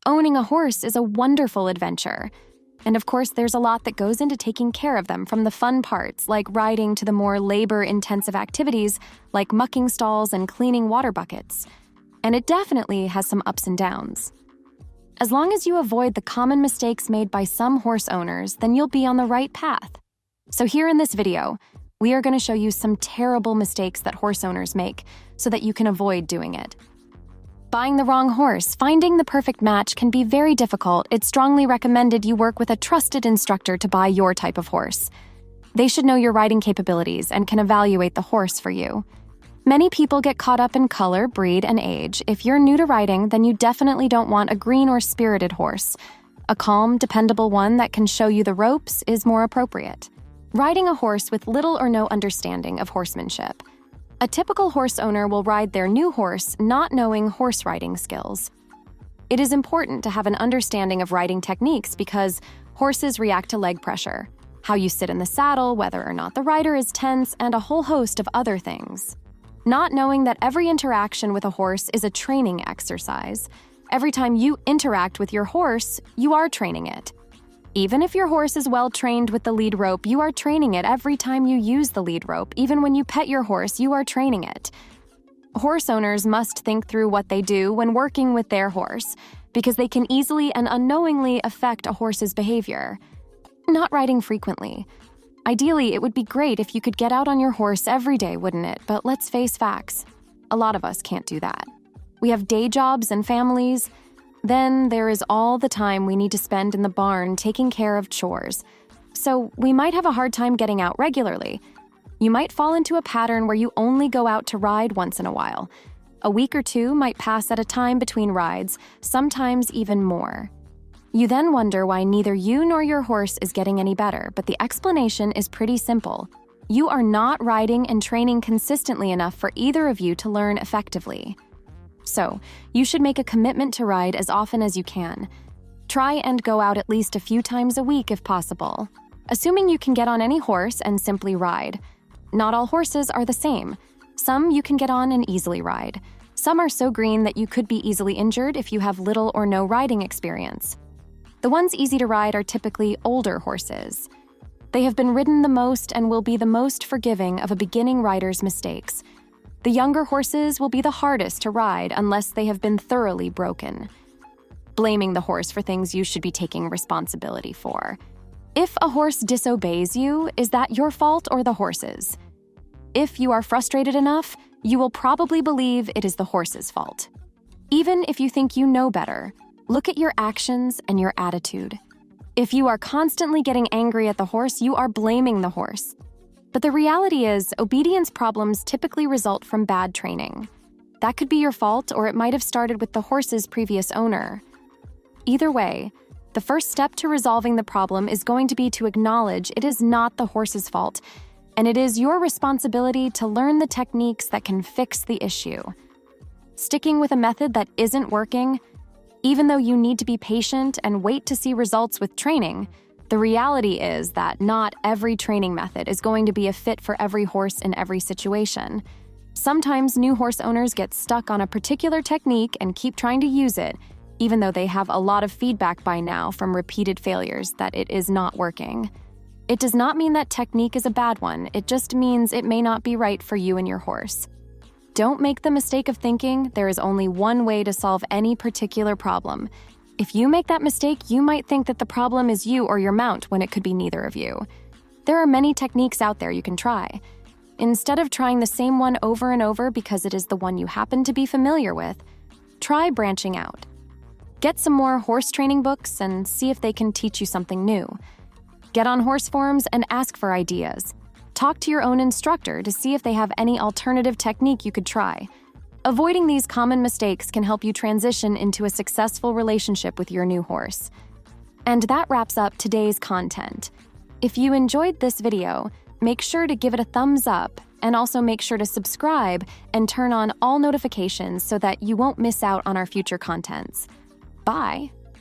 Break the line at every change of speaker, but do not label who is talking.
Owning a horse is a wonderful adventure. And of course, there's a lot that goes into taking care of them, from the fun parts, like riding, to the more labor-intensive activities, like mucking stalls and cleaning water buckets. And it definitely has some ups and downs. As long as you avoid the common mistakes made by some horse owners, then you'll be on the right path. So here in this video, we are going to show you some terrible mistakes that horse owners make so that you can avoid doing it. Buying the wrong horse. Finding the perfect match can be very difficult. It's strongly recommended you work with a trusted instructor to buy your type of horse. They should know your riding capabilities and can evaluate the horse for you. Many people get caught up in color, breed, and age. If you're new to riding, then you definitely don't want a green or spirited horse. A calm, dependable one that can show you the ropes is more appropriate. Riding a horse with little or no understanding of horsemanship. A typical horse owner will ride their new horse not knowing horse riding skills. It is important to have an understanding of riding techniques because horses react to leg pressure, how you sit in the saddle, whether or not the rider is tense, and a whole host of other things. Not knowing that every interaction with a horse is a training exercise. Every time you interact with your horse, you are training it. Even if your horse is well trained with the lead rope, you are training it every time you use the lead rope. Even when you pet your horse, you are training it. Horse owners must think through what they do when working with their horse, because they can easily and unknowingly affect a horse's behavior. Not riding frequently. Ideally, it would be great if you could get out on your horse every day, wouldn't it? But let's face facts. A lot of us can't do that. We have day jobs and families. Then there is all the time we need to spend in the barn taking care of chores. So we might have a hard time getting out regularly. You might fall into a pattern where you only go out to ride once in a while. A week or two might pass at a time between rides, sometimes even more. You then wonder why neither you nor your horse is getting any better, but the explanation is pretty simple. You are not riding and training consistently enough for either of you to learn effectively. So, you should make a commitment to ride as often as you can. Try and go out at least a few times a week if possible, assuming you can get on any horse and simply ride. Not all horses are the same. Some you can get on and easily ride. Some are so green that you could be easily injured if you have little or no riding experience. The ones easy to ride are typically older horses. They have been ridden the most and will be the most forgiving of a beginning rider's mistakes. The younger horses will be the hardest to ride unless they have been thoroughly broken. Blaming the horse for things you should be taking responsibility for. If a horse disobeys you, is that your fault or the horse's? If you are frustrated enough, you will probably believe it is the horse's fault. Even if you think you know better, look at your actions and your attitude. If you are constantly getting angry at the horse, you are blaming the horse. But the reality is, obedience problems typically result from bad training. That could be your fault, or it might have started with the horse's previous owner. Either way, the first step to resolving the problem is going to be to acknowledge it is not the horse's fault, and it is your responsibility to learn the techniques that can fix the issue. Sticking with a method that isn't working, even though you need to be patient and wait to see results with training, the reality is that not every training method is going to be a fit for every horse in every situation. Sometimes new horse owners get stuck on a particular technique and keep trying to use it, even though they have a lot of feedback by now from repeated failures that it is not working. It does not mean that technique is a bad one, it just means it may not be right for you and your horse. Don't make the mistake of thinking there is only one way to solve any particular problem. If you make that mistake, you might think that the problem is you or your mount when it could be neither of you. There are many techniques out there you can try. Instead of trying the same one over and over because it is the one you happen to be familiar with, try branching out. Get some more horse training books and see if they can teach you something new. Get on horse forums and ask for ideas. Talk to your own instructor to see if they have any alternative technique you could try. Avoiding these common mistakes can help you transition into a successful relationship with your new horse. And that wraps up today's content. If you enjoyed this video, make sure to give it a thumbs up and also make sure to subscribe and turn on all notifications so that you won't miss out on our future contents. Bye!